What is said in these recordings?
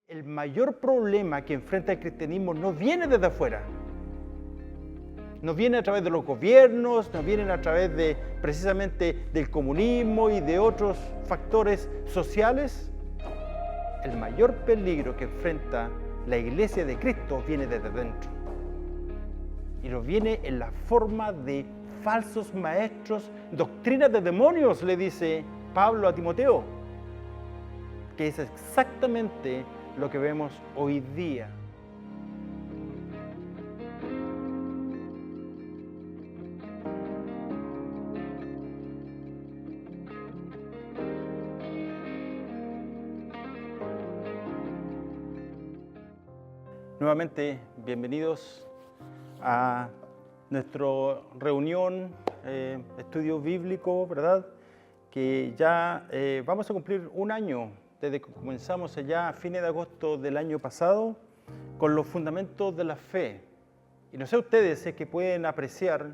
El mayor problema que enfrenta el cristianismo no viene desde afuera. No viene a través de los gobiernos, no viene a través de precisamente del comunismo y de otros factores sociales. El mayor peligro que enfrenta la iglesia de Cristo viene desde dentro. Y lo viene en la forma de falsos maestros, doctrinas de demonios, le dice Pablo a Timoteo, que es exactamente lo que vemos hoy día. Nuevamente, bienvenidos a nuestra reunión, estudio bíblico, ¿verdad? Que ya vamos a cumplir un año desde que comenzamos allá a fines de agosto del año pasado con los fundamentos de la fe. Y no sé ustedes si es que pueden apreciar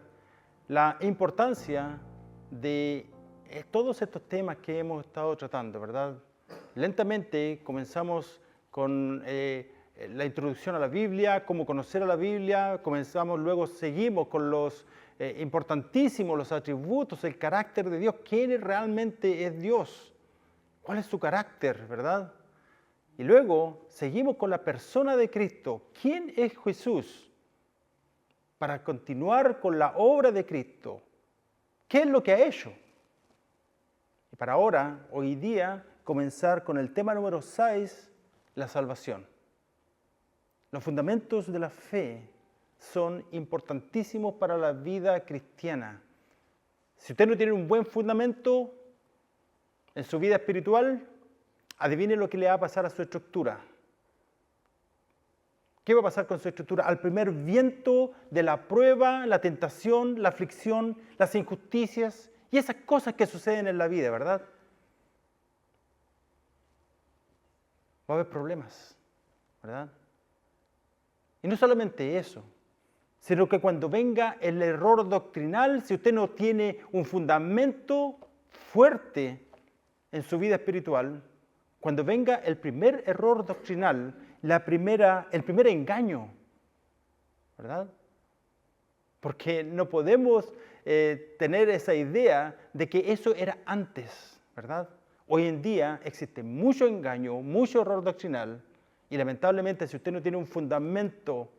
la importancia de todos estos temas que hemos estado tratando, ¿verdad? Lentamente comenzamos con la introducción a la Biblia, cómo conocer a la Biblia, luego seguimos con los importantísimos, los atributos, el carácter de Dios, quién realmente es Dios, cuál es su carácter, ¿verdad? Y luego seguimos con la persona de Cristo, quién es Jesús, para continuar con la obra de Cristo, qué es lo que ha hecho. Y para ahora, hoy día, comenzar con el tema número 6, la salvación. Los fundamentos de la fe son importantísimos para la vida cristiana. Si usted no tiene un buen fundamento en su vida espiritual, adivine lo que le va a pasar a su estructura. ¿Qué va a pasar con su estructura? Al primer viento de la prueba, la tentación, la aflicción, las injusticias y esas cosas que suceden en la vida, ¿verdad? Va a haber problemas, ¿verdad? Y no solamente eso, sino que cuando venga el error doctrinal, si usted no tiene un fundamento fuerte en su vida espiritual, cuando venga el primer error doctrinal, el primer engaño, ¿verdad? Porque no podemos tener esa idea de que eso era antes, ¿verdad? Hoy en día existe mucho engaño, mucho error doctrinal, y lamentablemente si usted no tiene un fundamento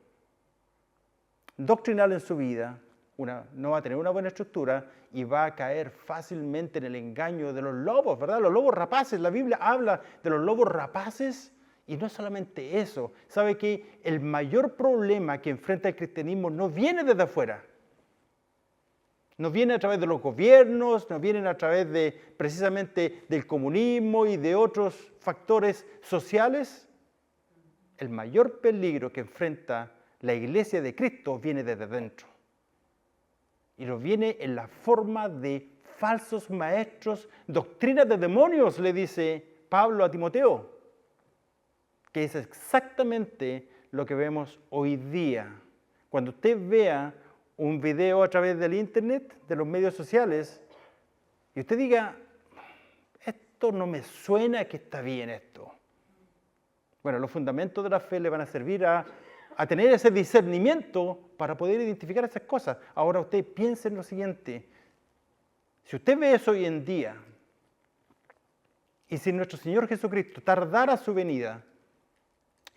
doctrinal en su vida, no va a tener una buena estructura y va a caer fácilmente en el engaño de los lobos, ¿verdad? Los lobos rapaces, la Biblia habla de los lobos rapaces y no solamente eso. ¿Sabe que el mayor problema que enfrenta el cristianismo no viene desde afuera? No viene a través de los gobiernos, no viene a través de precisamente del comunismo y de otros factores sociales. El mayor peligro que enfrenta la iglesia de Cristo viene desde dentro. Y lo viene en la forma de falsos maestros, doctrinas de demonios, le dice Pablo a Timoteo, que es exactamente lo que vemos hoy día. Cuando usted vea un video a través del internet, de los medios sociales, y usted diga, esto no me suena que está bien esto. Bueno, los fundamentos de la fe le van a servir a tener ese discernimiento para poder identificar esas cosas. Ahora usted piense en lo siguiente. Si usted ve eso hoy en día, y si nuestro Señor Jesucristo tardara su venida,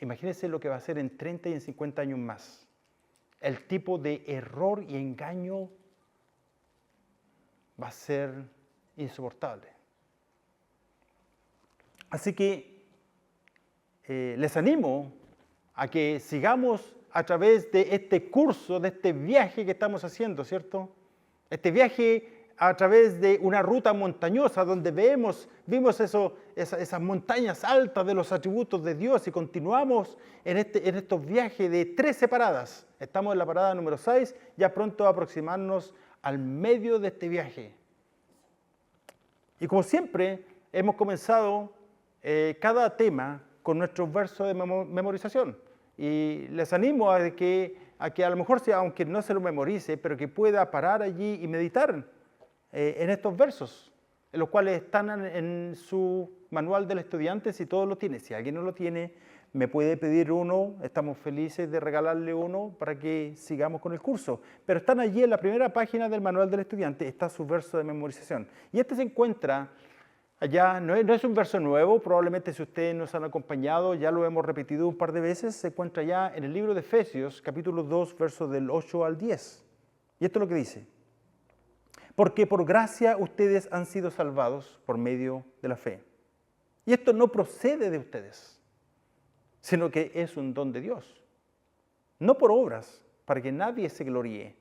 imagínese lo que va a hacer en 30 y en 50 años más. El tipo de error y engaño va a ser insoportable. Así que les animo a que sigamos a través de este curso, de este viaje que estamos haciendo, ¿cierto? Este viaje a través de una ruta montañosa donde vimos esas montañas altas de los atributos de Dios y continuamos en estos viajes de 13 paradas. Estamos en la parada número 6, ya pronto a aproximarnos al medio de este viaje. Y como siempre, hemos comenzado cada tema con nuestros versos de memorización. Y les animo a que a lo mejor, aunque no se lo memorice, pero que pueda parar allí y meditar en estos versos, en los cuales están en su manual del estudiante, si todo lo tiene. Si alguien no lo tiene, me puede pedir uno, estamos felices de regalarle uno para que sigamos con el curso. Pero están allí en la primera página del manual del estudiante, está su verso de memorización. Y este se encuentra allá, no es un verso nuevo, probablemente si ustedes nos han acompañado, ya lo hemos repetido un par de veces, se encuentra ya en el libro de Efesios, capítulo 2, versos del 8 al 10. Y esto es lo que dice: porque por gracia ustedes han sido salvados por medio de la fe. Y esto no procede de ustedes, sino que es un don de Dios. No por obras, para que nadie se gloríe,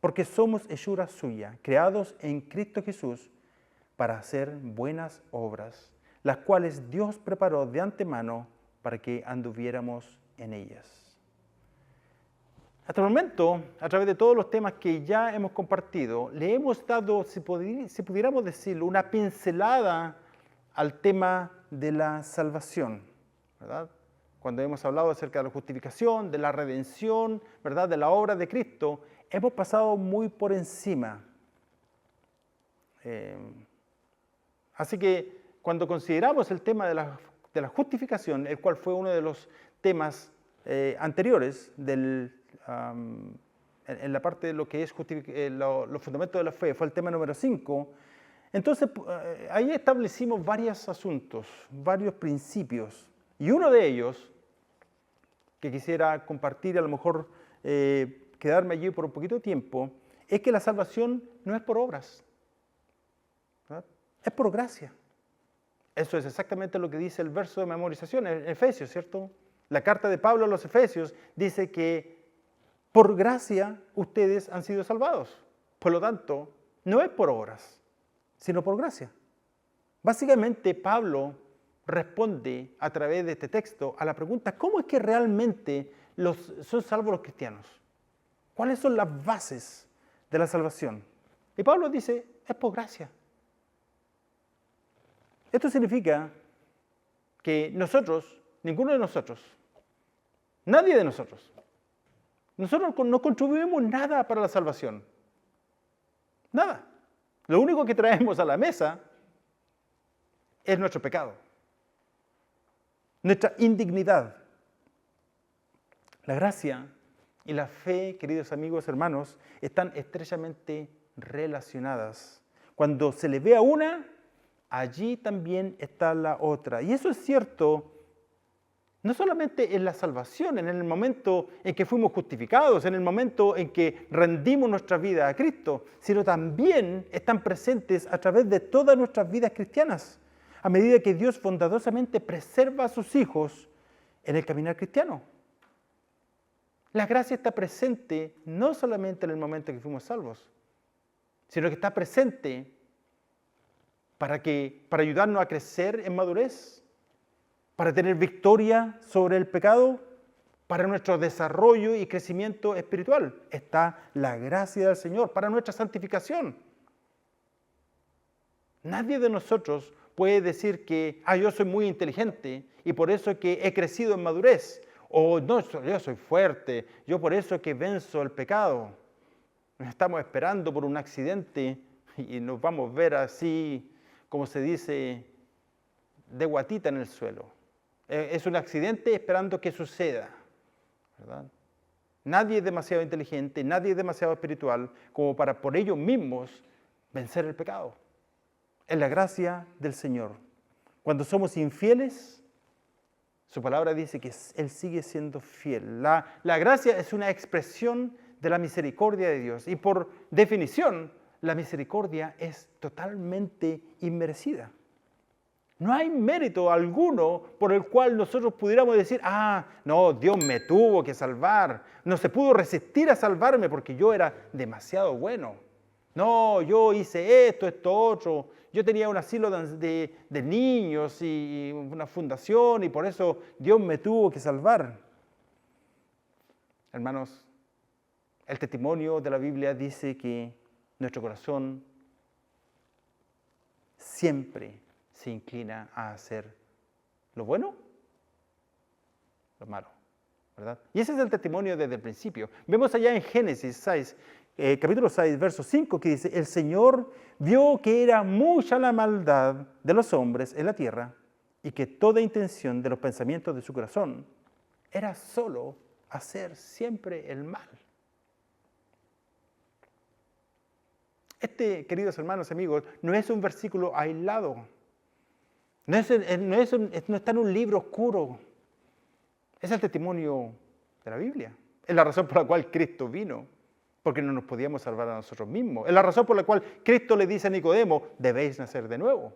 porque somos hechura suya, creados en Cristo Jesús, para hacer buenas obras, las cuales Dios preparó de antemano para que anduviéramos en ellas. Hasta el momento, a través de todos los temas que ya hemos compartido, le hemos dado, si pudiéramos decirlo, una pincelada al tema de la salvación, ¿verdad? Cuando hemos hablado acerca de la justificación, de la redención, ¿verdad?, de la obra de Cristo, hemos pasado muy por encima. Así que cuando consideramos el tema de la justificación, el cual fue uno de los temas anteriores en la parte de lo que es los fundamentos de la fe, fue el tema número 5, entonces ahí establecimos varios asuntos, varios principios, y uno de ellos, que quisiera compartir, a lo mejor quedarme allí por un poquito de tiempo, es que la salvación no es por obras, ¿verdad? Es por gracia. Eso es exactamente lo que dice el verso de memorización en Efesios, ¿cierto? La carta de Pablo a los Efesios dice que por gracia ustedes han sido salvados. Por lo tanto, no es por obras, sino por gracia. Básicamente, Pablo responde a través de este texto a la pregunta: ¿cómo es que realmente son salvos los cristianos? ¿Cuáles son las bases de la salvación? Y Pablo dice: es por gracia. Esto significa que nosotros, ninguno de nosotros, nadie de nosotros no contribuimos nada para la salvación. Nada. Lo único que traemos a la mesa es nuestro pecado, nuestra indignidad. La gracia y la fe, queridos amigos, hermanos, están estrechamente relacionadas. Cuando se le ve a una, allí también está la otra. Y eso es cierto no solamente en la salvación, en el momento en que fuimos justificados, en el momento en que rendimos nuestra vida a Cristo, sino también están presentes a través de todas nuestras vidas cristianas, a medida que Dios bondadosamente preserva a sus hijos en el caminar cristiano. La gracia está presente no solamente en el momento en que fuimos salvos, sino que está presente para ayudarnos a crecer en madurez, para tener victoria sobre el pecado, para nuestro desarrollo y crecimiento espiritual. Está la gracia del Señor para nuestra santificación. Nadie de nosotros puede decir que yo soy muy inteligente y por eso es que he crecido en madurez. O no, yo soy fuerte, yo por eso es que venzo el pecado. Nos estamos esperando por un accidente y nos vamos a ver así, como se dice, de guatita en el suelo. Es un accidente esperando que suceda, ¿verdad? Nadie es demasiado inteligente, nadie es demasiado espiritual como para por ellos mismos vencer el pecado. Es la gracia del Señor. Cuando somos infieles, su palabra dice que Él sigue siendo fiel. La gracia es una expresión de la misericordia de Dios y por definición la misericordia es totalmente inmerecida. No hay mérito alguno por el cual nosotros pudiéramos decir: no, Dios me tuvo que salvar, no se pudo resistir a salvarme porque yo era demasiado bueno. No, yo hice esto, otro, yo tenía un asilo de niños y una fundación y por eso Dios me tuvo que salvar. Hermanos, el testimonio de la Biblia dice que nuestro corazón siempre se inclina a hacer lo bueno, lo malo, ¿verdad? Y ese es el testimonio desde el principio. Vemos allá en Génesis 6, capítulo 6, verso 5, que dice: el Señor vio que era mucha la maldad de los hombres en la tierra y que toda intención de los pensamientos de su corazón era solo hacer siempre el mal. Este, queridos hermanos y amigos, no es un versículo aislado. No está en un libro oscuro. Es el testimonio de la Biblia. Es la razón por la cual Cristo vino, porque no nos podíamos salvar a nosotros mismos. Es la razón por la cual Cristo le dice a Nicodemo, debéis nacer de nuevo.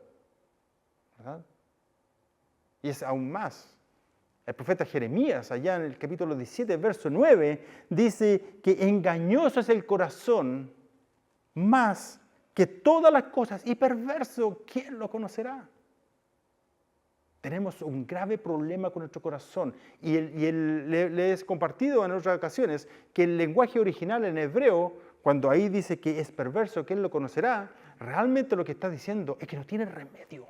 ¿Verdad? Y es aún más. El profeta Jeremías, allá en el capítulo 17, verso 9, dice que engañoso es el corazón más que todas las cosas y perverso, ¿quién lo conocerá? Tenemos un grave problema con nuestro corazón y le he compartido en otras ocasiones que el lenguaje original en hebreo, cuando ahí dice que es perverso, ¿quién lo conocerá? Realmente lo que está diciendo es que no tiene remedio.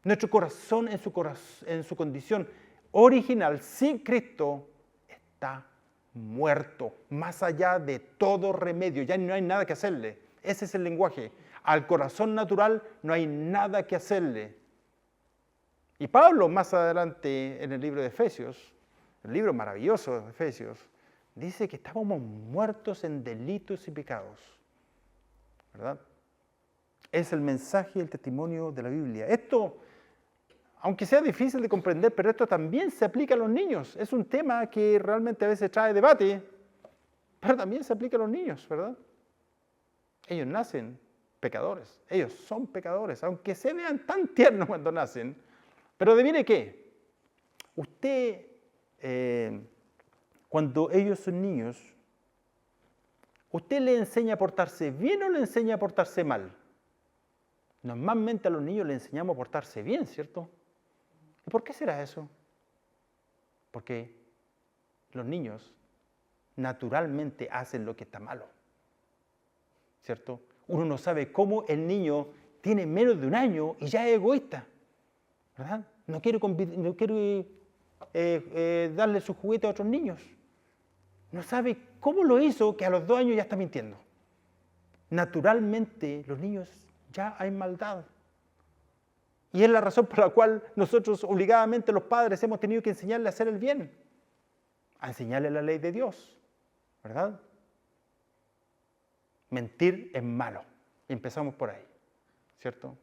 Nuestro corazón en su condición original, sin Cristo, está muerto, más allá de todo remedio, ya no hay nada que hacerle. Ese es el lenguaje. Al corazón natural no hay nada que hacerle. Y Pablo, más adelante en el libro de Efesios, el libro maravilloso de Efesios, dice que estábamos muertos en delitos y pecados. ¿Verdad? Es el mensaje y el testimonio de la Biblia. Esto, aunque sea difícil de comprender, pero esto también se aplica a los niños. Es un tema que realmente a veces trae debate, pero también se aplica a los niños, ¿verdad? Ellos nacen pecadores, ellos son pecadores, aunque se vean tan tiernos cuando nacen. Pero adivine qué, usted, cuando ellos son niños, ¿usted le enseña a portarse bien o le enseña a portarse mal? Normalmente a los niños les enseñamos a portarse bien, ¿cierto? ¿Y por qué será eso? Porque los niños naturalmente hacen lo que está malo, ¿cierto? Uno no sabe cómo el niño tiene menos de un año y ya es egoísta, ¿verdad? No quiere darle su juguete a otros niños. No sabe cómo lo hizo que a los 2 años ya está mintiendo. Naturalmente los niños ya hay maldad. Y es la razón por la cual nosotros obligadamente los padres hemos tenido que enseñarle a hacer el bien, a enseñarle la ley de Dios, ¿verdad? Mentir es malo. Y empezamos por ahí, ¿cierto?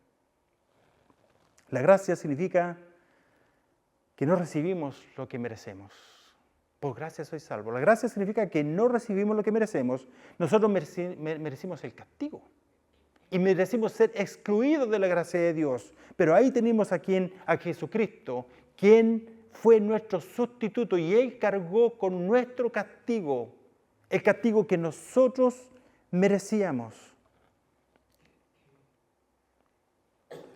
La gracia significa que no recibimos lo que merecemos. Por gracia soy salvo. La gracia significa que no recibimos lo que merecemos. Nosotros merecimos el castigo. Y merecimos ser excluidos de la gracia de Dios. Pero ahí tenemos a Jesucristo, quien fue nuestro sustituto y Él cargó con nuestro castigo, el castigo que nosotros merecíamos.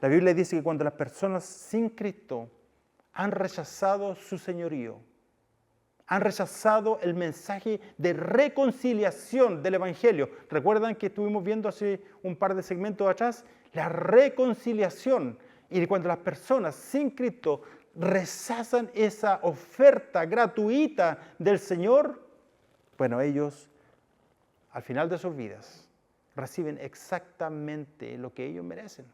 La Biblia dice que cuando las personas sin Cristo han rechazado su señorío, han rechazado el mensaje de reconciliación del Evangelio. ¿Recuerdan que estuvimos viendo hace un par de segmentos atrás? La reconciliación. Y cuando las personas sin Cristo rechazan esa oferta gratuita del Señor, bueno, ellos al final de sus vidas reciben exactamente lo que ellos merecen.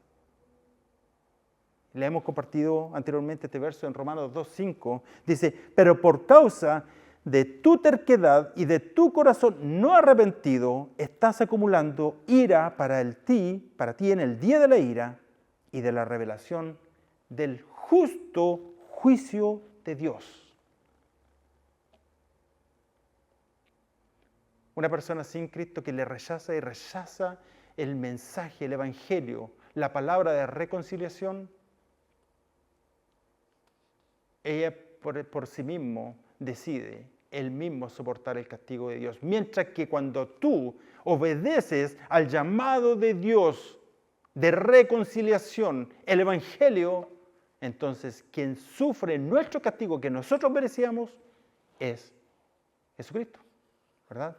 Le hemos compartido anteriormente este verso en Romanos 2:5. Dice, pero por causa de tu terquedad y de tu corazón no arrepentido, estás acumulando ira para ti en el día de la ira y de la revelación del justo juicio de Dios. Una persona sin Cristo que le rechaza y rechaza el mensaje, el evangelio, la palabra de reconciliación, ella por sí mismo decide él mismo soportar el castigo de Dios. Mientras que cuando tú obedeces al llamado de Dios de reconciliación, el evangelio, entonces quien sufre nuestro castigo que nosotros merecíamos es Jesucristo, ¿verdad?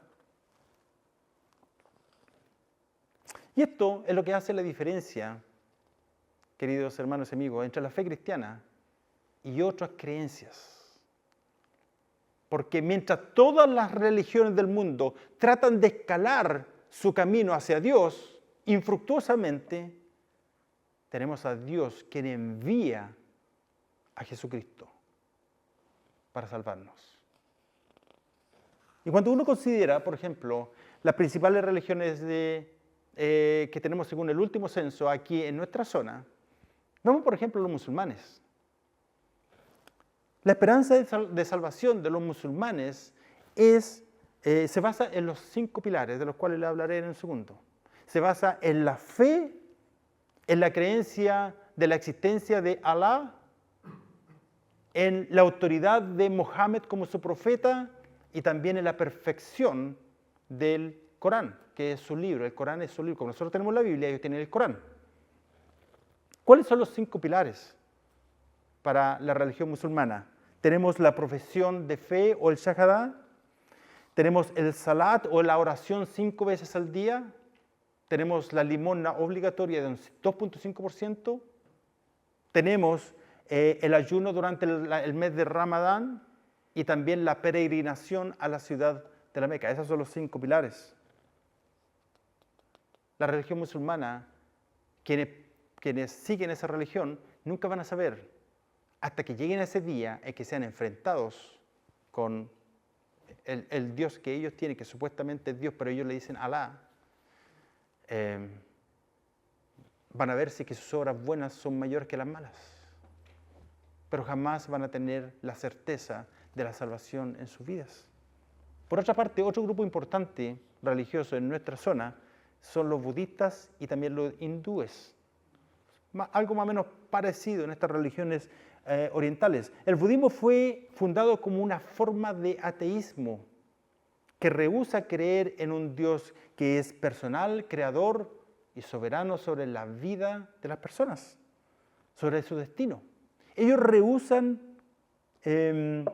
Y esto es lo que hace la diferencia, queridos hermanos y amigos, entre la fe cristiana y otras creencias. Porque mientras todas las religiones del mundo tratan de escalar su camino hacia Dios infructuosamente, tenemos a Dios quien envía a Jesucristo para salvarnos. Y cuando uno considera, por ejemplo, las principales religiones que tenemos según el último censo aquí en nuestra zona, vemos por ejemplo los musulmanes. La esperanza de salvación de los musulmanes se basa en los 5 pilares, de los cuales le hablaré en un segundo. Se basa en la fe, en la creencia de la existencia de Alá, en la autoridad de Mohammed como su profeta y también en la perfección del Corán, que es su libro. El Corán es su libro. Como nosotros tenemos la Biblia, ellos tienen el Corán. ¿Cuáles son los 5 pilares para la religión musulmana? Tenemos la profesión de fe o el shahadá, tenemos el salat o la oración 5 veces al día, tenemos la limosna obligatoria de un 2.5%, tenemos el ayuno durante el mes de Ramadán y también la peregrinación a la ciudad de la Meca. Esos son los 5 pilares. La religión musulmana, quienes siguen esa religión, nunca van a saber hasta que lleguen a ese día en que sean enfrentados con el Dios que ellos tienen, que supuestamente es Dios, pero ellos le dicen Alá. Van a ver si que sus obras buenas son mayores que las malas, pero jamás van a tener la certeza de la salvación en sus vidas. Por otra parte, otro grupo importante religioso en nuestra zona son los budistas y también los hindúes. Algo más o menos parecido en estas religiones orientales. El budismo fue fundado como una forma de ateísmo que rehúsa creer en un Dios que es personal, creador y soberano sobre la vida de las personas, sobre su destino. Ellos rehúsan, el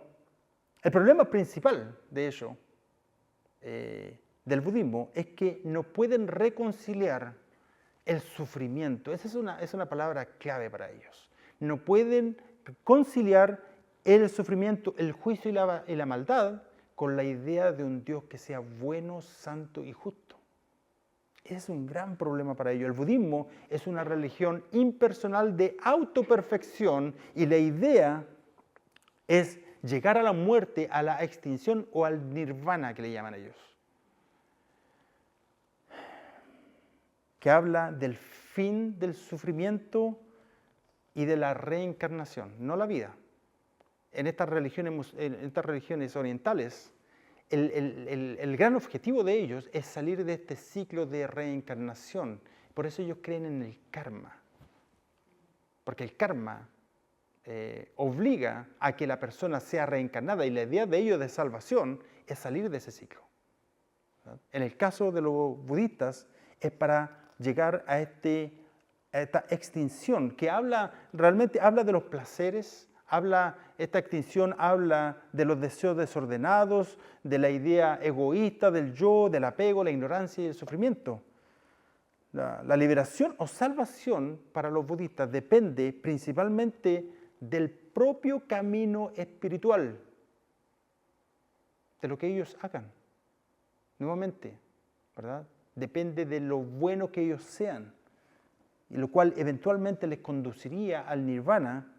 problema principal de ello, del budismo, es que no pueden reconciliar el sufrimiento. Esa es una palabra clave para ellos. No pueden conciliar el sufrimiento, el juicio y la maldad con la idea de un Dios que sea bueno, santo y justo. Es un gran problema para ellos. El budismo es una religión impersonal de autoperfección y la idea es llegar a la muerte, a la extinción o al nirvana, que le llaman ellos, que habla del fin del sufrimiento y de la reencarnación, no la vida. En estas religiones orientales, el gran objetivo de ellos es salir de este ciclo de reencarnación. Por eso ellos creen en el karma, porque el karma obliga a que la persona sea reencarnada y la idea de ellos de salvación es salir de ese ciclo. En el caso de los budistas es para llegar a esta extinción que realmente habla de los placeres, esta extinción habla de los deseos desordenados, de la idea egoísta del yo, del apego, la ignorancia y el sufrimiento. La liberación o salvación para los budistas depende principalmente del propio camino espiritual, de lo que ellos hagan. Nuevamente, ¿verdad? Depende de lo bueno que ellos sean, y lo cual eventualmente les conduciría al nirvana,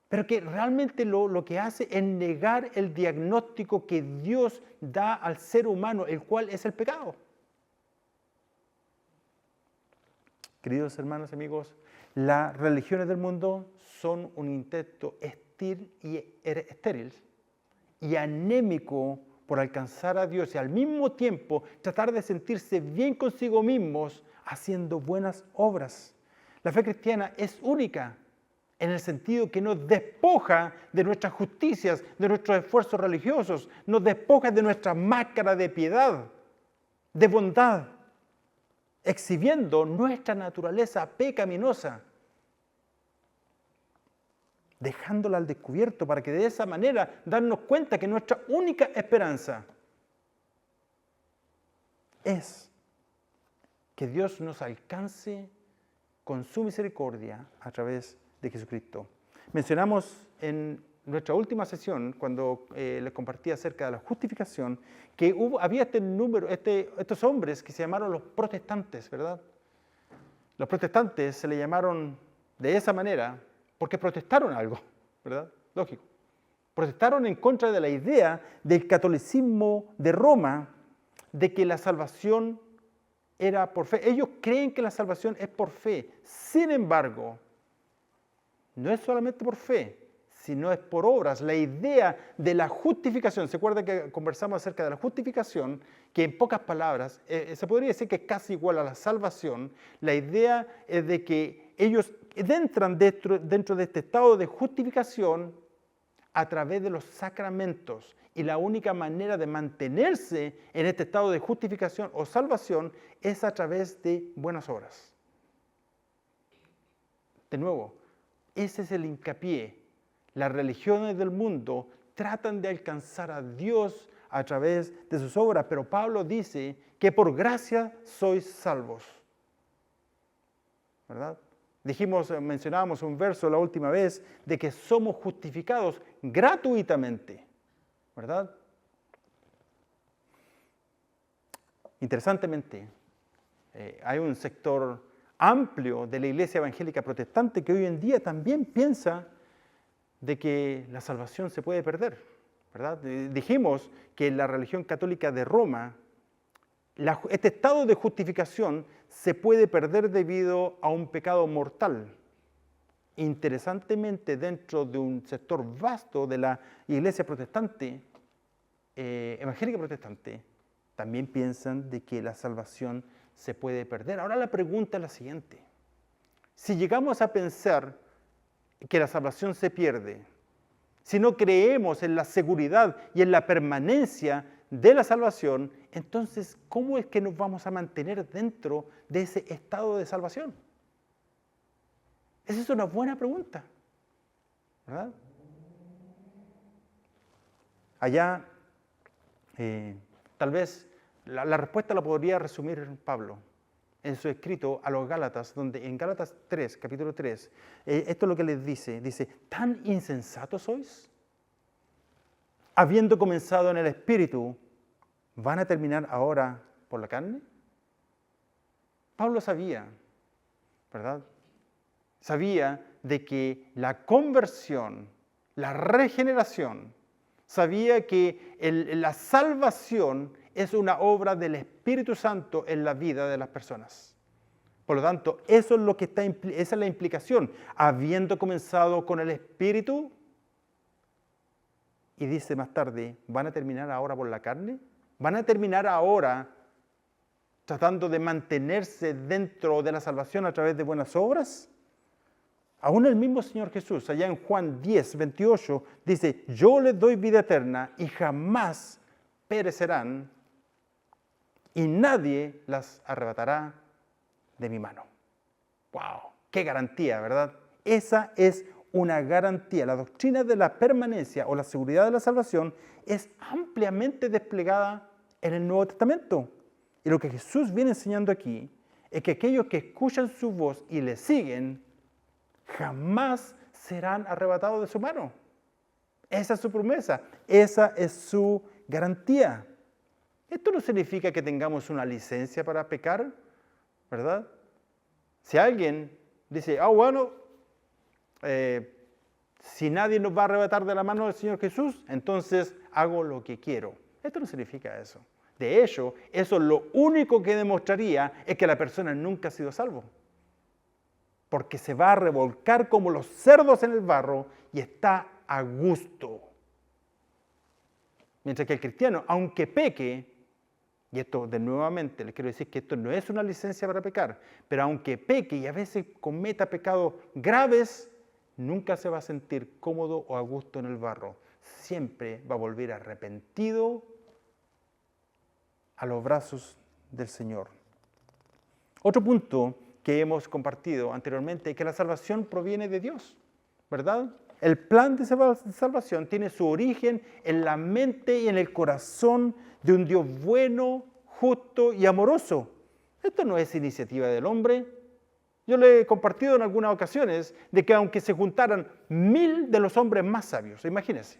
pero que realmente lo que hace es negar el diagnóstico que Dios da al ser humano, el cual es el pecado. Queridos hermanos y amigos, las religiones del mundo son un intento estéril y anémico por alcanzar a Dios y al mismo tiempo tratar de sentirse bien consigo mismos haciendo buenas obras. La fe cristiana es única en el sentido que nos despoja de nuestras justicias, de nuestros esfuerzos religiosos, nos despoja de nuestra máscara de piedad, de bondad, exhibiendo nuestra naturaleza pecaminosa, dejándola al descubierto para que de esa manera darnos cuenta que nuestra única esperanza es que Dios nos alcance con su misericordia a través de Jesucristo. Mencionamos en nuestra última sesión, cuando les compartí acerca de la justificación, que había estos hombres que se llamaron los protestantes, ¿verdad? Los protestantes se le llamaron de esa manera porque protestaron algo, ¿verdad? Lógico. Protestaron en contra de la idea del catolicismo de Roma de que la salvación era por fe. Ellos creen que la salvación es por fe. Sin embargo, no es solamente por fe, sino es por obras. La idea de la justificación, ¿se acuerda que conversamos acerca de la justificación? Que en pocas palabras, se podría decir que es casi igual a la salvación. La idea es de que ellos entran dentro de este estado de justificación a través de los sacramentos. Y la única manera de mantenerse en este estado de justificación o salvación es a través de buenas obras. De nuevo, ese es el hincapié. Las religiones del mundo tratan de alcanzar a Dios a través de sus obras, pero Pablo dice que por gracia sois salvos. ¿Verdad? Mencionábamos un verso la última vez de que somos justificados gratuitamente, ¿verdad? Interesantemente, hay un sector amplio de la iglesia evangélica protestante que hoy en día también piensa de que la salvación se puede perder, ¿verdad? Dijimos que la religión católica de Roma, este estado de justificación se puede perder debido a un pecado mortal. Interesantemente, dentro de un sector vasto de la iglesia protestante, evangélica protestante, también piensan de que la salvación se puede perder. Ahora la pregunta es la siguiente. Si llegamos a pensar que la salvación se pierde, si no creemos en la seguridad y en la permanencia de la salvación, entonces, ¿cómo es que nos vamos a mantener dentro de ese estado de salvación? Esa es una buena pregunta, ¿verdad? Allá, tal vez, la respuesta la podría resumir Pablo en su escrito a los Gálatas, donde en Gálatas 3, capítulo 3, esto es lo que les dice, ¿tan insensatos sois? Habiendo comenzado en el Espíritu, ¿van a terminar ahora por la carne? Pablo sabía, ¿verdad? Sabía de que la conversión, la regeneración, sabía que la salvación es una obra del Espíritu Santo en la vida de las personas. Por lo tanto, eso es lo que esa es la implicación. Habiendo comenzado con el Espíritu, y dice más tarde, ¿van a terminar ahora por la carne? ¿Van a terminar ahora tratando de mantenerse dentro de la salvación a través de buenas obras? Aún el mismo Señor Jesús, allá en Juan 10, 28, dice, yo les doy vida eterna y jamás perecerán y nadie las arrebatará de mi mano. ¡Wow! ¡Qué garantía!, ¿verdad? Esa es una garantía. La doctrina de la permanencia o la seguridad de la salvación es ampliamente desplegada en el Nuevo Testamento. Y lo que Jesús viene enseñando aquí es que aquellos que escuchan su voz y le siguen, jamás serán arrebatados de su mano. Esa es su promesa, esa es su garantía. Esto no significa que tengamos una licencia para pecar, ¿verdad? Si alguien dice, bueno, si nadie nos va a arrebatar de la mano del Señor Jesús, entonces hago lo que quiero. Esto no significa eso. De hecho, eso lo único que demostraría es que la persona nunca ha sido salvo. Porque se va a revolcar como los cerdos en el barro y está a gusto. Mientras que el cristiano, aunque peque, y esto de nuevamente les quiero decir que esto no es una licencia para pecar, pero aunque peque y a veces cometa pecados graves, nunca se va a sentir cómodo o a gusto en el barro. Siempre va a volver arrepentido a los brazos del Señor. Otro punto que hemos compartido anteriormente es que la salvación proviene de Dios, ¿verdad? El plan de salvación tiene su origen en la mente y en el corazón de un Dios bueno, justo y amoroso. Esto no es iniciativa del hombre. Yo le he compartido en algunas ocasiones de que aunque se juntaran 1000 de los hombres más sabios, imagínense,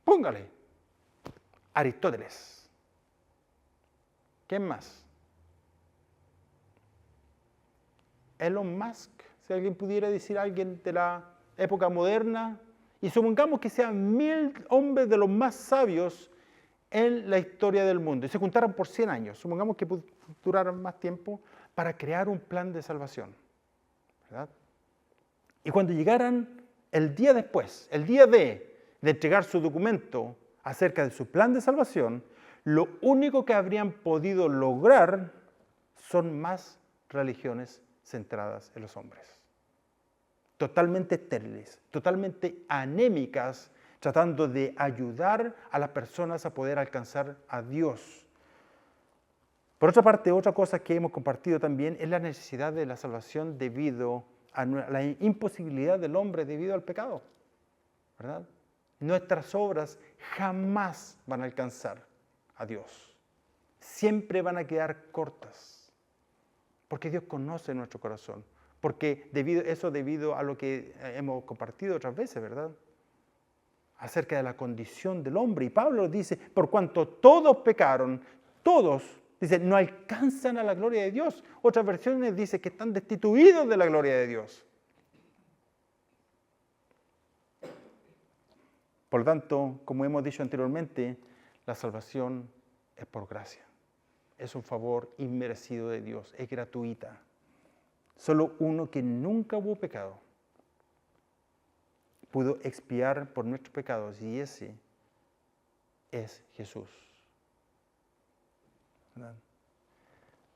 póngale Aristóteles. ¿Quién más? Elon Musk, si alguien pudiera decir alguien de la época moderna, y supongamos que sean 1000 hombres de los más sabios en la historia del mundo, y se juntaran por 100 años, supongamos que duraran más tiempo, para crear un plan de salvación, ¿verdad? Y cuando llegaran el día después, el día de entregar su documento acerca de su plan de salvación, lo único que habrían podido lograr son más religiones centradas en los hombres. Totalmente estériles, totalmente anémicas, tratando de ayudar a las personas a poder alcanzar a Dios. Por otra parte, otra cosa que hemos compartido también es la necesidad de la salvación debido a la imposibilidad del hombre debido al pecado, ¿verdad? Nuestras obras jamás van a alcanzar a Dios. Siempre van a quedar cortas, porque Dios conoce nuestro corazón, porque debido a lo que hemos compartido otras veces, ¿verdad? Acerca de la condición del hombre. Y Pablo dice, por cuanto todos pecaron, todos, dice, no alcanzan a la gloria de Dios. Otras versiones dicen que están destituidos de la gloria de Dios. Por lo tanto, como hemos dicho anteriormente, la salvación es por gracia. Es un favor inmerecido de Dios, es gratuita. Solo uno que nunca hubo pecado pudo expiar por nuestros pecados, y ese es Jesús. ¿Verdad?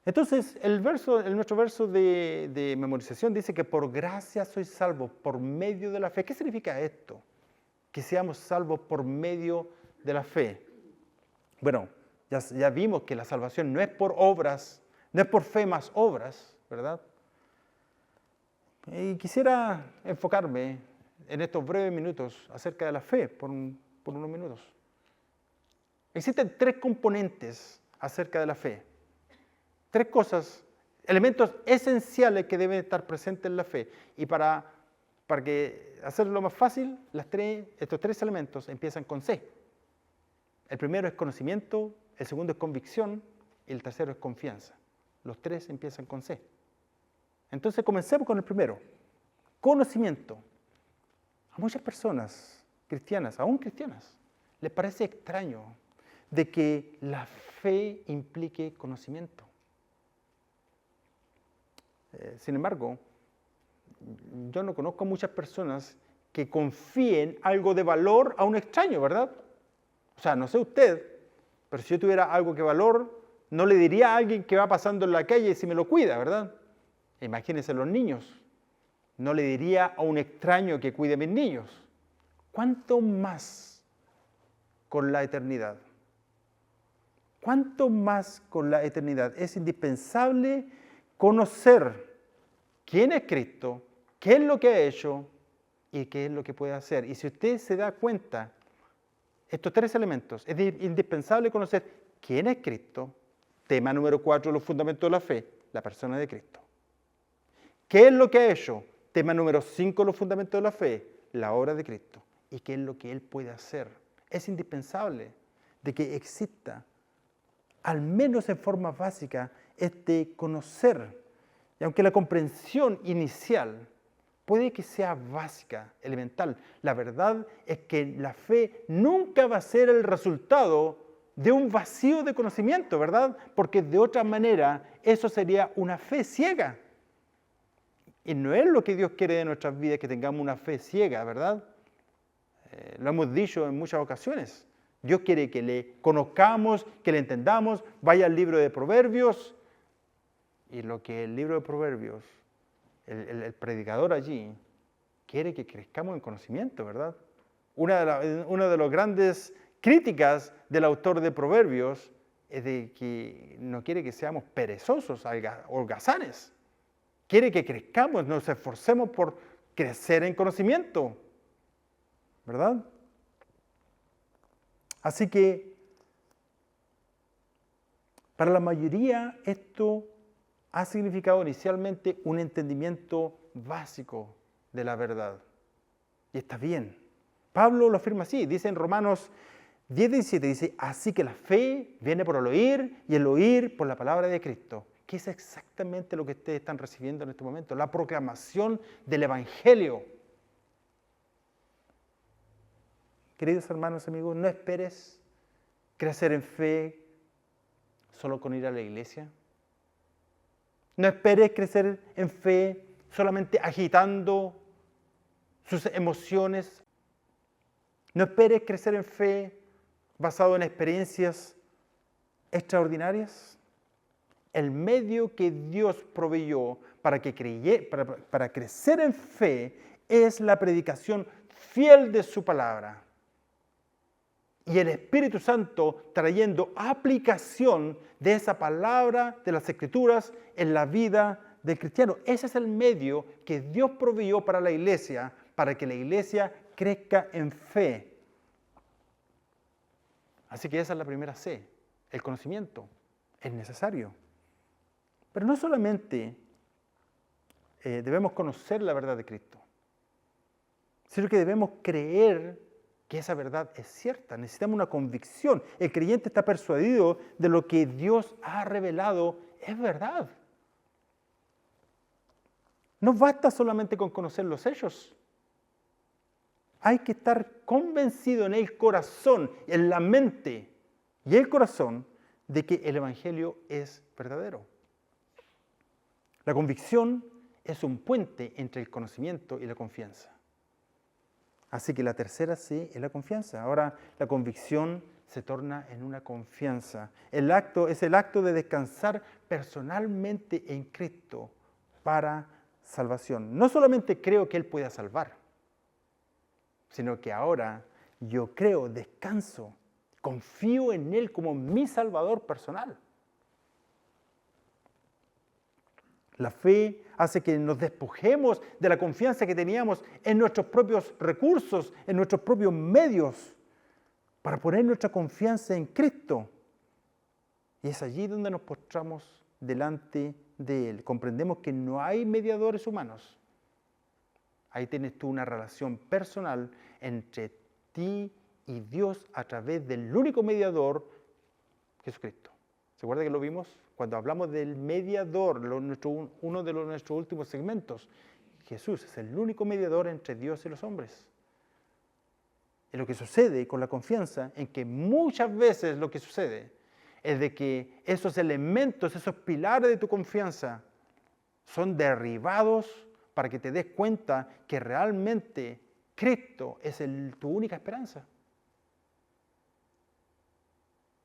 Entonces, nuestro verso de memorización dice que por gracia sois salvos por medio de la fe. ¿Qué significa esto? Que seamos salvos por medio de la fe. Bueno, ya vimos que la salvación no es por obras, no es por fe más obras, ¿verdad? Y quisiera enfocarme en estos breves minutos acerca de la fe, por unos minutos. Existen 3 componentes acerca de la fe. 3 cosas, elementos esenciales que deben estar presentes en la fe. Y para hacerlo más fácil, estos 3 elementos empiezan con C. El primero es conocimiento, el segundo es convicción y el tercero es confianza. Los 3 empiezan con C. Entonces comencemos con el primero, conocimiento. A muchas personas cristianas, aún cristianas, les parece extraño de que la fe implique conocimiento. Sin embargo, yo no conozco muchas personas que confíen algo de valor a un extraño, ¿verdad? O sea, no sé usted, pero si yo tuviera algo que valor, no le diría a alguien que va pasando en la calle si me lo cuida, ¿verdad? Imagínense los niños. No le diría a un extraño que cuide a mis niños. ¿Cuánto más con la eternidad? ¿Cuánto más con la eternidad? Es indispensable conocer quién es Cristo, qué es lo que ha hecho y qué es lo que puede hacer. Y si usted se da cuenta, estos 3 elementos, es indispensable conocer quién es Cristo, tema número 4, los fundamentos de la fe, la persona de Cristo. ¿Qué es lo que ha hecho? Tema número 5, los fundamentos de la fe, la obra de Cristo. ¿Y qué es lo que Él puede hacer? Es indispensable de que exista, al menos en forma básica, este conocer. Y aunque la comprensión inicial puede que sea básica, elemental, la verdad es que la fe nunca va a ser el resultado de un vacío de conocimiento, ¿verdad? Porque de otra manera eso sería una fe ciega. Y no es lo que Dios quiere de nuestras vidas, que tengamos una fe ciega, ¿verdad? Lo hemos dicho en muchas ocasiones. Dios quiere que le conozcamos, que le entendamos. Vaya al libro de Proverbios. Y lo que el libro de Proverbios, el predicador allí, quiere que crezcamos en conocimiento, ¿verdad? Una de las grandes críticas del autor de Proverbios es de que no quiere que seamos perezosos, holgazanes. Quiere que crezcamos, nos esforcemos por crecer en conocimiento, ¿verdad? Así que, para la mayoría, esto ha significado inicialmente un entendimiento básico de la verdad. Y está bien. Pablo lo afirma así, dice en Romanos 10:17, dice, así que la fe viene por el oír y el oír por la palabra de Cristo. ¿Qué es exactamente lo que ustedes están recibiendo en este momento? La proclamación del Evangelio. Queridos hermanos, amigos, no esperes crecer en fe solo con ir a la iglesia. No esperes crecer en fe solamente agitando sus emociones. No esperes crecer en fe basado en experiencias extraordinarias. El medio que Dios proveyó para crecer en fe es la predicación fiel de su palabra. Y el Espíritu Santo trayendo aplicación de esa palabra, de las Escrituras, en la vida del cristiano. Ese es el medio que Dios proveyó para la iglesia, para que la iglesia crezca en fe. Así que esa es la primera C, el conocimiento. Es necesario. Pero no solamente debemos conocer la verdad de Cristo, sino que debemos creer que esa verdad es cierta. Necesitamos una convicción. El creyente está persuadido de lo que Dios ha revelado es verdad. No basta solamente con conocer los hechos. Hay que estar convencido en el corazón, en la mente y el corazón de que el Evangelio es verdadero. La convicción es un puente entre el conocimiento y la confianza. Así que la tercera C es la confianza. Ahora la convicción se torna en una confianza. Es el acto de descansar personalmente en Cristo para salvación. No solamente creo que Él pueda salvar, sino que ahora yo creo, descanso, confío en Él como mi Salvador personal. La fe hace que nos despojemos de la confianza que teníamos en nuestros propios recursos, en nuestros propios medios, para poner nuestra confianza en Cristo. Y es allí donde nos postramos delante de Él. Comprendemos que no hay mediadores humanos. Ahí tienes tú una relación personal entre ti y Dios a través del único mediador, Jesucristo. ¿Se acuerda que lo vimos? Cuando hablamos del mediador, uno de nuestros últimos segmentos, Jesús es el único mediador entre Dios y los hombres. Y lo que sucede con la confianza, en que muchas veces lo que sucede es de que esos elementos, esos pilares de tu confianza son derribados para que te des cuenta que realmente Cristo es tu única esperanza.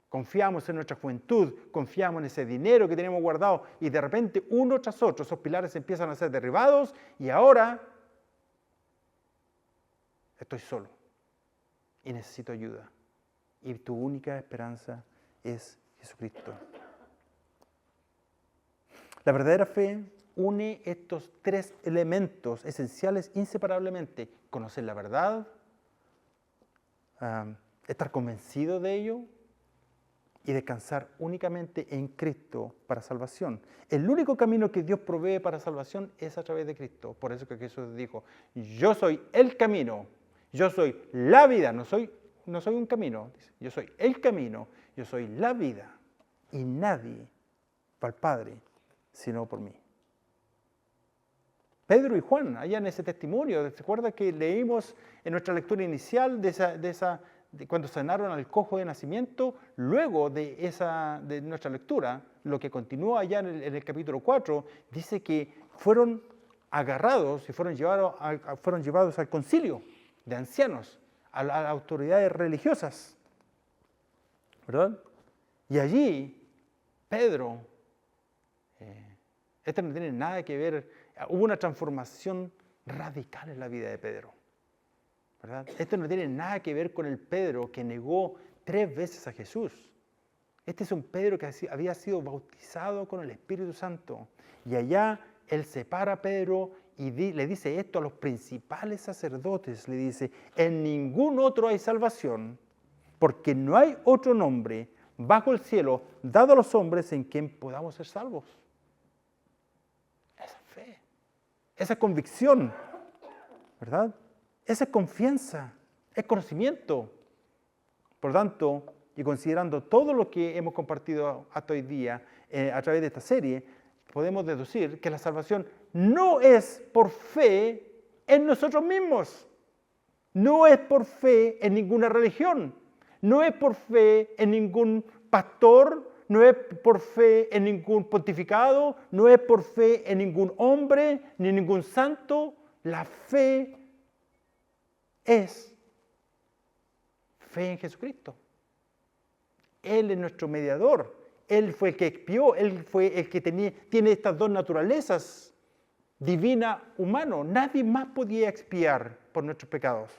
Confiamos en nuestra juventud, confiamos en ese dinero que tenemos guardado y de repente uno tras otro esos pilares empiezan a ser derribados y ahora estoy solo y necesito ayuda. Y tu única esperanza es Jesucristo. La verdadera fe une estos tres elementos esenciales inseparablemente. Conocer la verdad, estar convencido de ello, y descansar únicamente en Cristo para salvación. El único camino que Dios provee para salvación es a través de Cristo. Por eso que Jesús dijo, yo soy el camino, yo soy la vida, no soy un camino, dice, yo soy el camino, yo soy la vida, y nadie va al Padre sino por mí. Pedro y Juan, allá en ese testimonio, ¿se acuerda que leímos en nuestra lectura inicial de cuando sanaron al cojo de nacimiento? Luego de nuestra lectura, lo que continúa allá en el capítulo 4, dice que fueron agarrados y fueron llevados al concilio de ancianos, a las autoridades religiosas, ¿verdad? Y allí, Pedro, esto no tiene nada que ver, hubo una transformación radical en la vida de Pedro, ¿verdad? Esto no tiene nada que ver con el Pedro que negó 3 veces a Jesús. Este es un Pedro que había sido bautizado con el Espíritu Santo. Y allá él separa a Pedro y le dice esto a los principales sacerdotes. Le dice, en ningún otro hay salvación, porque no hay otro nombre bajo el cielo dado a los hombres en quien podamos ser salvos. Esa fe, esa convicción, ¿verdad? Esa es confianza, es conocimiento. Por tanto, y considerando todo lo que hemos compartido hasta hoy día a través de esta serie, podemos deducir que la salvación no es por fe en nosotros mismos. No es por fe en ninguna religión. No es por fe en ningún pastor. No es por fe en ningún pontificado. No es por fe en ningún hombre ni ningún santo. La fe es fe en Jesucristo. Él es nuestro mediador. Él fue el que expió. Él fue el que tiene estas dos naturalezas, divina, humano. Nadie más podía expiar por nuestros pecados.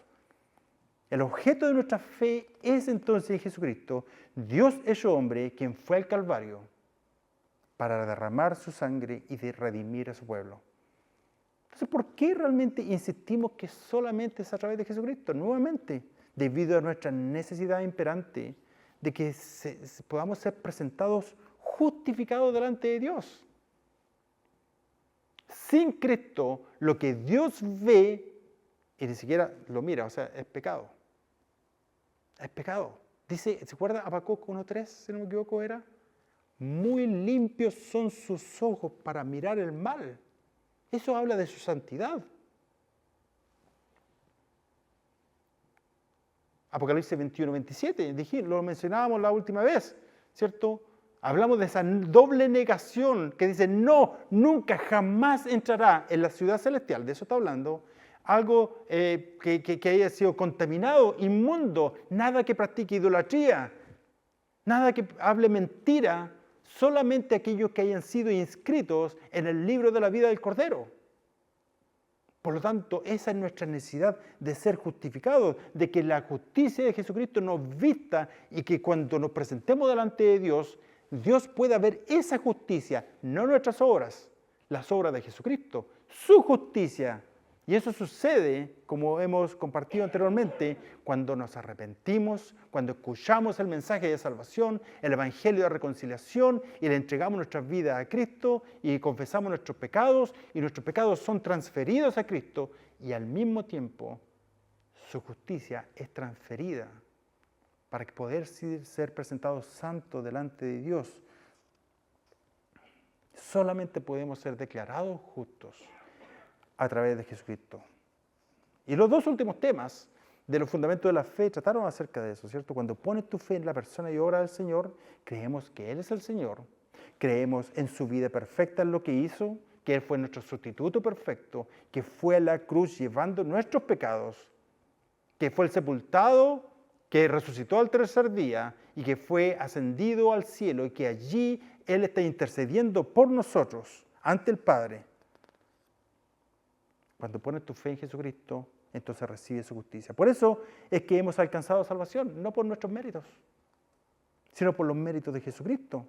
El objeto de nuestra fe es entonces Jesucristo, Dios hecho hombre, quien fue al Calvario para derramar su sangre y de redimir a su pueblo. Entonces, ¿por qué realmente insistimos que solamente es a través de Jesucristo? Nuevamente, debido a nuestra necesidad imperante de que podamos ser presentados justificados delante de Dios. Sin Cristo, lo que Dios ve, y ni siquiera lo mira, o sea, es pecado. Es pecado. Dice, ¿se acuerda Habacuc 1:3, si no me equivoco era? Muy limpios son sus ojos para mirar el mal. Eso habla de su santidad. Apocalipsis 21:27, lo mencionábamos la última vez, ¿cierto? Hablamos de esa doble negación que dice, no, nunca, jamás entrará en la ciudad celestial, de eso está hablando, algo que haya sido contaminado, inmundo, nada que practique idolatría, nada que hable mentira, solamente aquellos que hayan sido inscritos en el libro de la vida del Cordero. Por lo tanto, esa es nuestra necesidad de ser justificados, de que la justicia de Jesucristo nos vista y que cuando nos presentemos delante de Dios, Dios pueda ver esa justicia, no nuestras obras, las obras de Jesucristo, su justicia. Y eso sucede, como hemos compartido anteriormente, cuando nos arrepentimos, cuando escuchamos el mensaje de salvación, el evangelio de reconciliación y le entregamos nuestras vidas a Cristo y confesamos nuestros pecados y nuestros pecados son transferidos a Cristo y al mismo tiempo su justicia es transferida para poder ser presentados santos delante de Dios. Solamente podemos ser declarados justos a través de Jesucristo. Y los dos últimos temas de los fundamentos de la fe trataron acerca de eso, ¿cierto? Cuando pones tu fe en la persona y obra del Señor, creemos que Él es el Señor, creemos en su vida perfecta, en lo que hizo, que Él fue nuestro sustituto perfecto, que fue a la cruz llevando nuestros pecados, que fue el sepultado, que resucitó al tercer día y que fue ascendido al cielo y que allí Él está intercediendo por nosotros ante el Padre. Cuando pones tu fe en Jesucristo, entonces recibes su justicia. Por eso es que hemos alcanzado salvación, no por nuestros méritos, sino por los méritos de Jesucristo.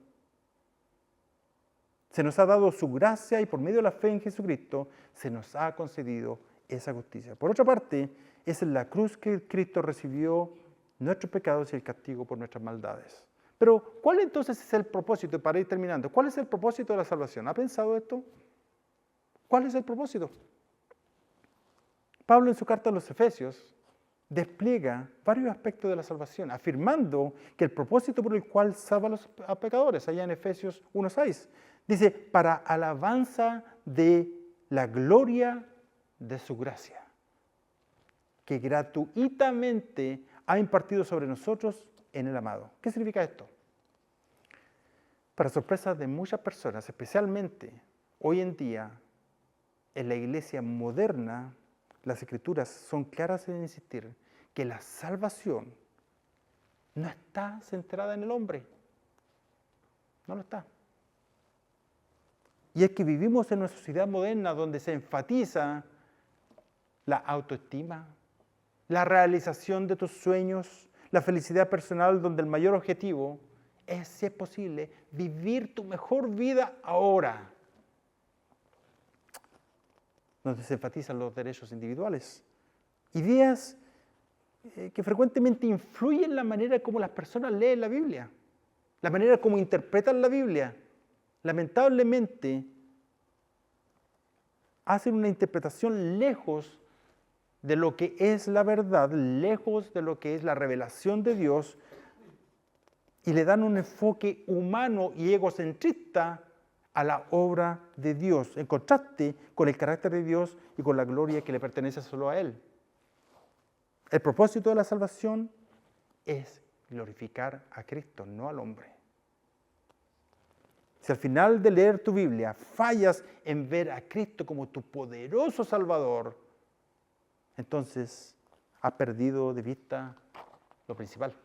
Se nos ha dado su gracia y por medio de la fe en Jesucristo se nos ha concedido esa justicia. Por otra parte, es en la cruz que Cristo recibió nuestros pecados y el castigo por nuestras maldades. Pero, ¿cuál entonces es el propósito? Para ir terminando, ¿cuál es el propósito de la salvación? ¿Ha pensado esto? ¿Cuál es el propósito? Pablo en su carta a los Efesios despliega varios aspectos de la salvación, afirmando que el propósito por el cual salva a los pecadores, allá en Efesios 1:6, dice, para alabanza de la gloria de su gracia, que gratuitamente ha impartido sobre nosotros en el amado. ¿Qué significa esto? Para sorpresa de muchas personas, especialmente hoy en día, en la iglesia moderna, las Escrituras son claras en insistir que la salvación no está centrada en el hombre. No lo está. Y es que vivimos en una sociedad moderna donde se enfatiza la autoestima, la realización de tus sueños, la felicidad personal, donde el mayor objetivo es, si es posible, vivir tu mejor vida ahora. Donde se enfatizan los derechos individuales. Ideas que frecuentemente influyen en la manera como las personas leen la Biblia, la manera como interpretan la Biblia. Lamentablemente, hacen una interpretación lejos de lo que es la verdad, lejos de lo que es la revelación de Dios, y le dan un enfoque humano y egocentrista a la obra de Dios, en contraste con el carácter de Dios y con la gloria que le pertenece solo a Él. El propósito de la salvación es glorificar a Cristo, no al hombre. Si al final de leer tu Biblia fallas en ver a Cristo como tu poderoso Salvador, entonces has perdido de vista lo principal.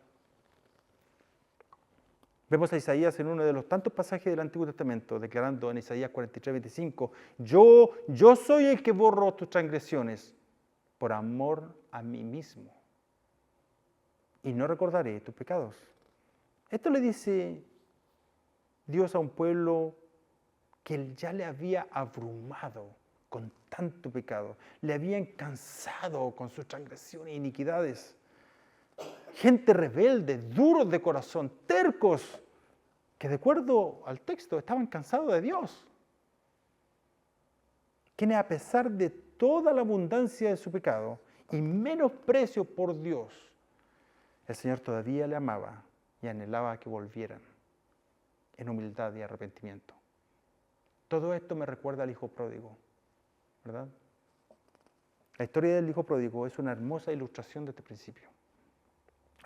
Vemos a Isaías en uno de los tantos pasajes del Antiguo Testamento, declarando en Isaías 43:25, yo soy el que borro tus transgresiones por amor a mí mismo, y no recordaré tus pecados. Esto le dice Dios a un pueblo que ya le había abrumado con tanto pecado, le habían cansado con sus transgresiones e iniquidades. Gente rebelde, duros de corazón, tercos, que de acuerdo al texto estaban cansados de Dios. Quienes a pesar de toda la abundancia de su pecado y menosprecio por Dios, el Señor todavía le amaba y anhelaba que volvieran en humildad y arrepentimiento. Todo esto me recuerda al hijo pródigo, ¿verdad? La historia del hijo pródigo es una hermosa ilustración de este principio.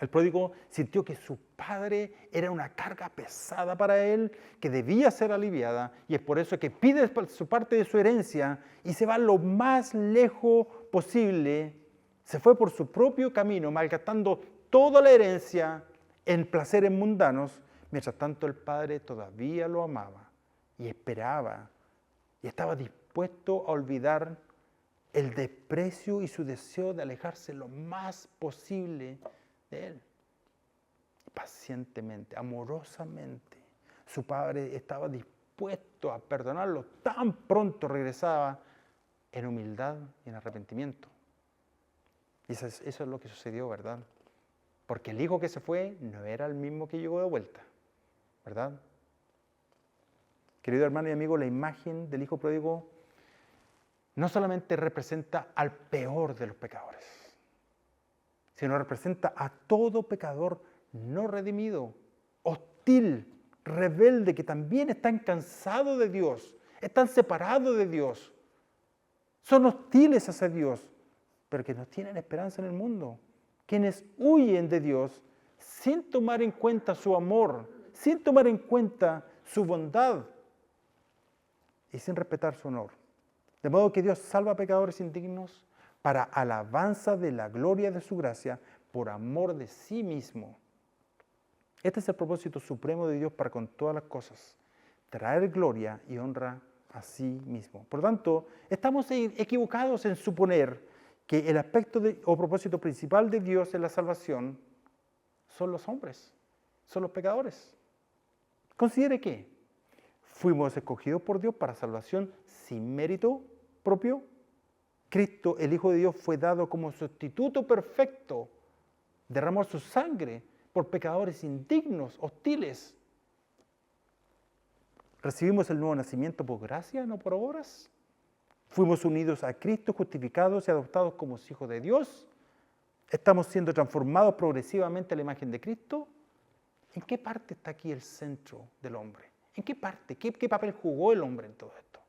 El pródigo sintió que su padre era una carga pesada para él, que debía ser aliviada, y es por eso que pide su parte de su herencia y se va lo más lejos posible. Se fue por su propio camino, malgastando toda la herencia en placeres mundanos. Mientras tanto, el padre todavía lo amaba y esperaba y estaba dispuesto a olvidar el desprecio y su deseo de alejarse lo más posible de él. Pacientemente, amorosamente, su padre estaba dispuesto a perdonarlo tan pronto regresaba en humildad y en arrepentimiento. Y eso es lo que sucedió, ¿verdad? Porque el hijo que se fue no era el mismo que llegó de vuelta, ¿verdad? Querido hermano y amigo, la imagen del hijo pródigo no solamente representa al peor de los pecadores, sino representa a todo pecador no redimido, hostil, rebelde, que también están cansados de Dios, están separados de Dios, son hostiles hacia Dios, pero que no tienen esperanza en el mundo, quienes huyen de Dios sin tomar en cuenta su amor, sin tomar en cuenta su bondad y sin respetar su honor. De modo que Dios salva a pecadores indignos para alabanza de la gloria de su gracia por amor de sí mismo. Este es el propósito supremo de Dios para con todas las cosas, traer gloria y honra a sí mismo. Por lo tanto, estamos equivocados en suponer que el aspecto o propósito principal de Dios en la salvación son los hombres, son los pecadores. Considere que fuimos escogidos por Dios para salvación sin mérito propio. Cristo, el Hijo de Dios, fue dado como sustituto perfecto, derramó su sangre por pecadores indignos, hostiles. Recibimos el nuevo nacimiento por gracia, no por obras. Fuimos unidos a Cristo, justificados y adoptados como hijos de Dios. Estamos siendo transformados progresivamente a la imagen de Cristo. ¿En qué parte está aquí el centro del hombre? ¿En qué parte? ¿Qué papel jugó el hombre en todo esto?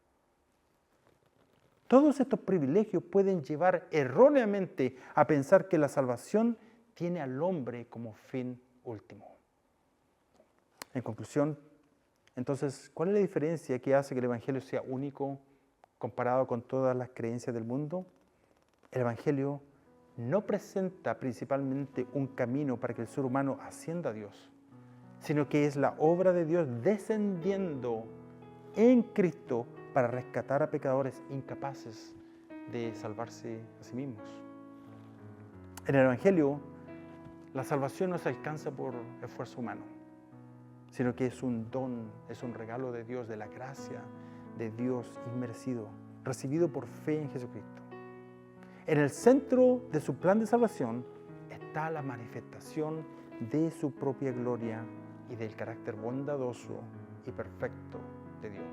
Todos estos privilegios pueden llevar erróneamente a pensar que la salvación tiene al hombre como fin último. En conclusión, entonces, ¿cuál es la diferencia que hace que el Evangelio sea único comparado con todas las creencias del mundo? El Evangelio no presenta principalmente un camino para que el ser humano ascienda a Dios, sino que es la obra de Dios descendiendo en Cristo para rescatar a pecadores incapaces de salvarse a sí mismos. En el Evangelio, la salvación no se alcanza por esfuerzo humano, sino que es un don, es un regalo de Dios, de la gracia de Dios inmerecido, recibido por fe en Jesucristo. En el centro de su plan de salvación está la manifestación de su propia gloria y del carácter bondadoso y perfecto de Dios.